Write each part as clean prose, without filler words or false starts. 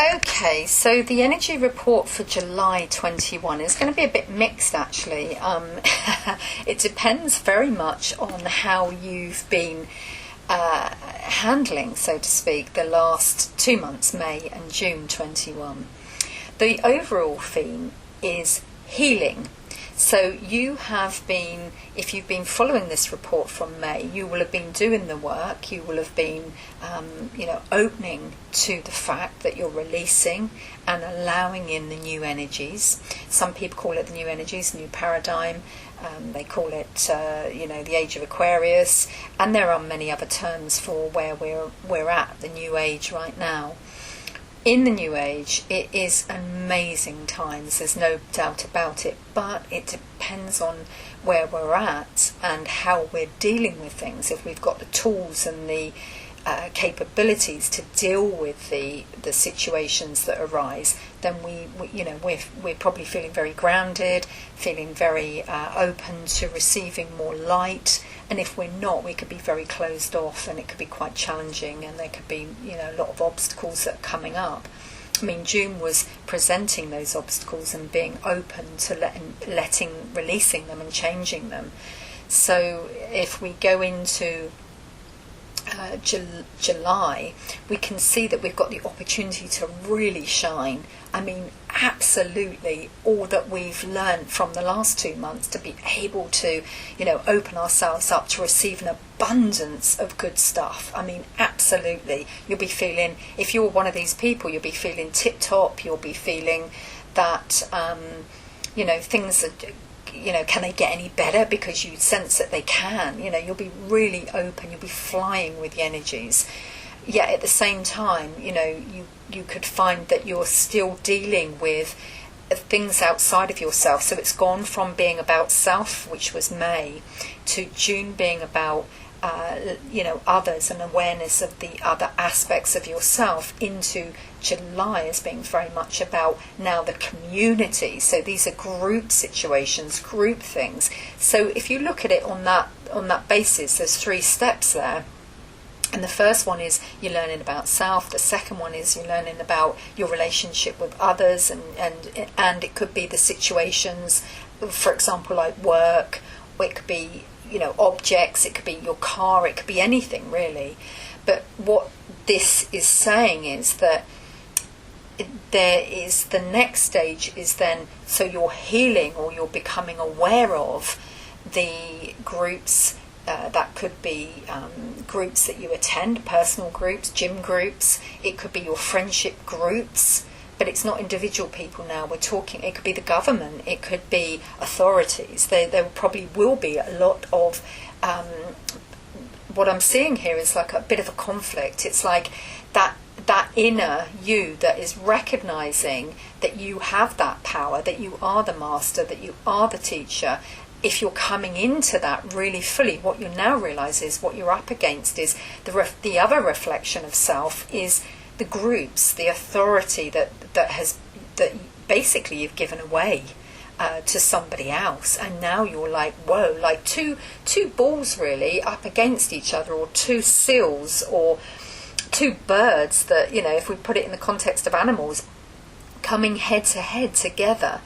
Okay, so the energy report for July 21 is going to be a bit mixed actually. It depends very much on how you've been handling, so to speak, the last 2 months, May and June 21. The overall theme is healing. So you have been, if you've been following this report from May, you will have been doing the work, you will have been, opening to the fact that you're releasing and allowing in the new energies. Some people call it the new energies, new paradigm. They call it, the age of Aquarius, and there are many other terms for where we're at, the new age right now. In the new age, it is amazing times, there's no doubt about it, but it depends on where we're at and how we're dealing with things. If we've got the tools and the capabilities to deal with the situations that arise, then we're probably feeling very grounded, feeling very open to receiving more light. And if we're not, we could be very closed off, and it could be quite challenging, and there could be a lot of obstacles that are coming up. I mean, June was presenting those obstacles and being open to releasing them and changing them. So if we go into July, we can see that we've got the opportunity to really shine. I mean, absolutely all that we've learned from the last 2 months, to be able to, open ourselves up to receive an abundance of good stuff. I mean, absolutely. You'll be feeling, if you're one of these people, you'll be feeling tip-top, you'll be feeling that, things are, can they get any better? Because you sense that they can. You'll be really open, you'll be flying with the energies. Yet at the same time, you could find that you're still dealing with things outside of yourself. So it's gone from being about self, which was May, to June being about others and awareness of the other aspects of yourself, into July as being very much about now the community. So these are group situations, group things. So if you look at it on that basis, there's 3 steps there. And the first one is you're learning about self. The second one is you're learning about your relationship with others, and it could be the situations, for example, like work, or it could be objects, it could be your car, it could be anything really. But what this is saying is that there is the next stage is then, so you're healing, or you're becoming aware of the groups. That could be groups that you attend, personal groups, gym groups. It could be your friendship groups, but it's not individual people now. We're talking, it could be the government, it could be authorities. There probably will be a lot of, what I'm seeing here is like a bit of a conflict. It's like that inner you that is recognizing that you have that power, that you are the master, that you are the teacher. If you're coming into that really fully, what you now realise is what you're up against is the other reflection of self is the groups, the authority that basically you've given away to somebody else, and now you're like, whoa, like two balls really up against each other, or 2 seals, or 2 birds that, if we put it in the context of animals, coming head to head together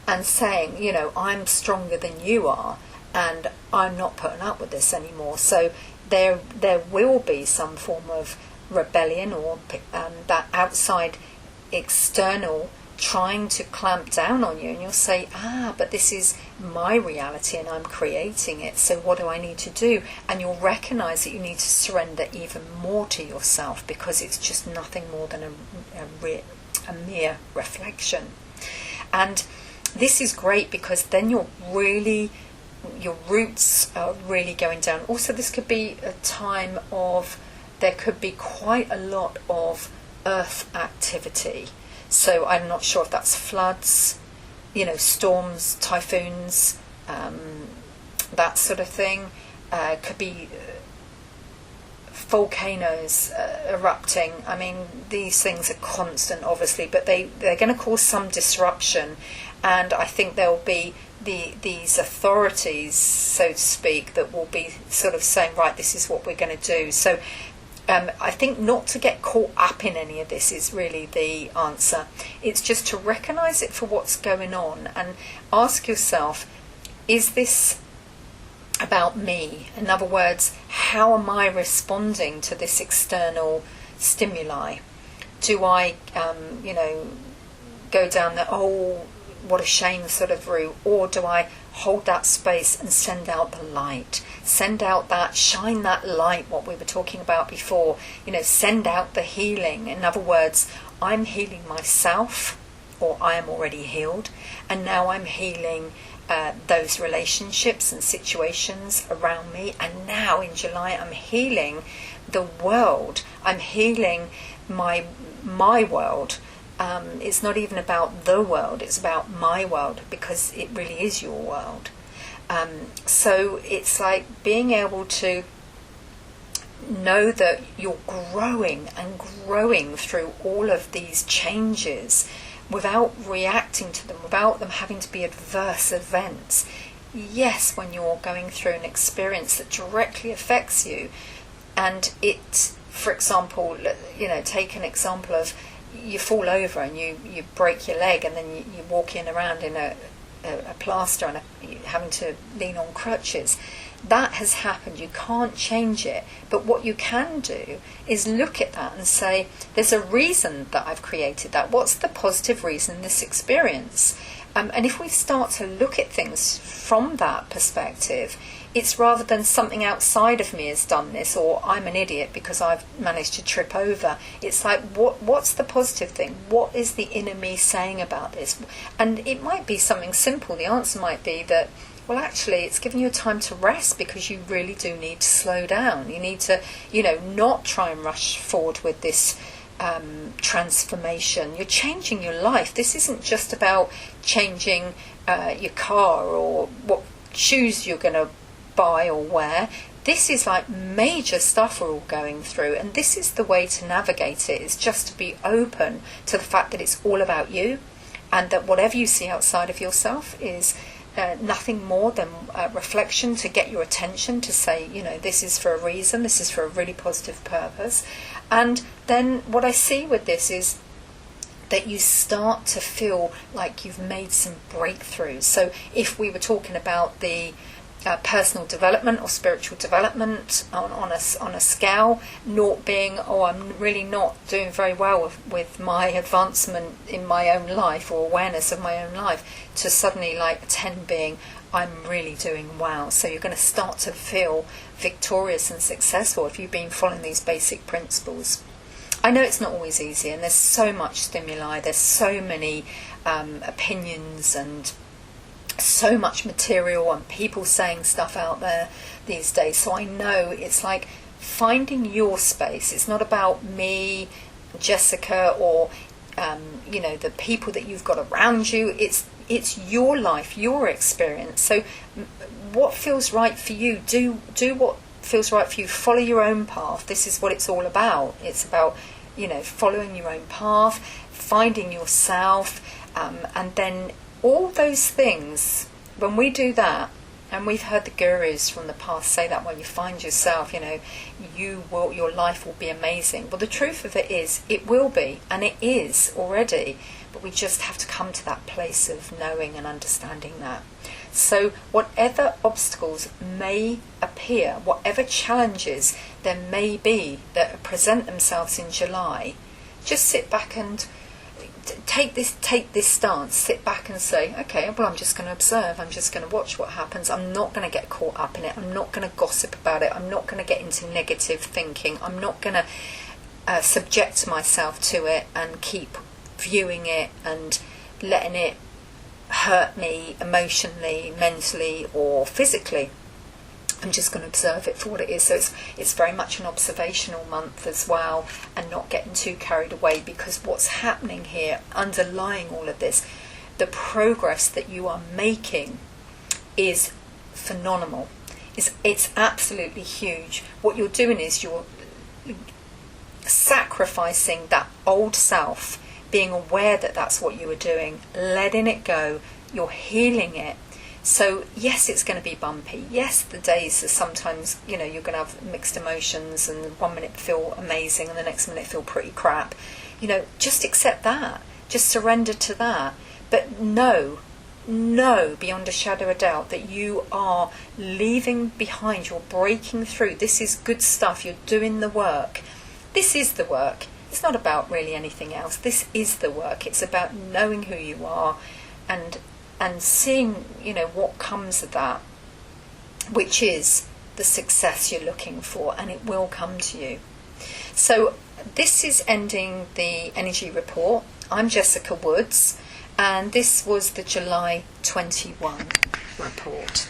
and saying, I'm stronger than you are, and I'm not putting up with this anymore. So there will be some form of rebellion, or that outside external trying to clamp down on you, and you'll say, but this is my reality and I'm creating it, so what do I need to do? And you'll recognize that you need to surrender even more to yourself, because it's just nothing more than a mere reflection. And this is great, because then your roots are really going down. Also, this could be a time of, there could be quite a lot of earth activity. So I'm not sure if that's floods, storms, typhoons, that sort of thing. Could be volcanoes erupting. I mean, these things are constant, obviously, but they're going to cause some disruption. And I think there will be these authorities, so to speak, that will be sort of saying, right, this is what we're going to do. So I think not to get caught up in any of this is really the answer. It's just to recognise it for what's going on and ask yourself, is this about me? In other words, how am I responding to this external stimuli? Do I, go down the, oh, what a shame sort of route, or do I hold that space and send out the light? Send out that, shine that light, what we were talking about before, send out the healing. In other words, I'm healing myself, or I am already healed, and now I'm healing those relationships and situations around me. And now in July, I'm healing the world. I'm healing my world. It's not even about the world, it's about my world, because it really is your world. So it's like being able to know that you're growing and growing through all of these changes without reacting to them, without them having to be adverse events. Yes, when you're going through an experience that directly affects you, and it, for example, take an example of you fall over and you break your leg, and then you're walking around in a plaster and having to lean on crutches. That has happened. You can't change it. But what you can do is look at that and say, there's a reason that I've created that. What's the positive reason in this experience? And if we start to look at things from that perspective, it's rather than something outside of me has done this, or I'm an idiot because I've managed to trip over. It's like, what's the positive thing? What is the inner me saying about this? And it might be something simple. The answer might be that, well, actually, it's giving you time to rest, because you really do need to slow down. You need to, not try and rush forward with this transformation. You're changing your life. This isn't just about changing your car or what shoes you're going to buy or wear. This is like major stuff we're all going through, and this is the way to navigate it, is just to be open to the fact that it's all about you, and that whatever you see outside of yourself is nothing more than a reflection to get your attention, to say, this is for a reason, this is for a really positive purpose. And then what I see with this is that you start to feel like you've made some breakthroughs. So if we were talking about the personal development or spiritual development on a scale, naught being, oh, I'm really not doing very well with my advancement in my own life or awareness of my own life, to suddenly like 10 being, I'm really doing well. So you're going to start to feel victorious and successful if you've been following these basic principles. I know it's not always easy, and there's so much stimuli, there's so many opinions and so much material and people saying stuff out there these days. So I know it's like finding your space. It's not about me, Jessica, or the people that you've got around you. It's your life, your experience. So what feels right for you, do what feels right for you. Follow your own path. This is what it's all about. It's about following your own path, finding yourself, and then all those things, when we do that, and we've heard the gurus from the past say that when you find yourself, your life will be amazing. Well, the truth of it is, it will be, and it is already, but we just have to come to that place of knowing and understanding that. So whatever obstacles may appear, whatever challenges there may be that present themselves in July, just sit back and take this stance. Sit back and say, okay, well, I'm just going to observe. I'm just going to watch what happens. I'm not going to get caught up in it. I'm not going to gossip about it. I'm not going to get into negative thinking. I'm not going to subject myself to it and keep viewing it and letting it hurt me emotionally, mentally, or physically. I'm just going to observe it for what it is. So it's very much an observational month as well, and not getting too carried away, because what's happening here, underlying all of this, the progress that you are making is phenomenal. It's absolutely huge. What you're doing is you're sacrificing that old self, being aware that that's what you were doing, letting it go. You're healing it So yes, it's going to be bumpy. Yes, the days are sometimes, you're going to have mixed emotions, and 1 minute feel amazing and the next minute feel pretty crap. Just accept that. Just surrender to that. But know beyond a shadow of doubt that you are leaving behind, you're breaking through. This is good stuff. You're doing the work. This is the work. It's not about really anything else. This is the work. It's about knowing who you are and seeing, what comes of that, which is the success you're looking for, and it will come to you. So this is ending the energy report. I'm Jessica Woods, and this was the July 21 report.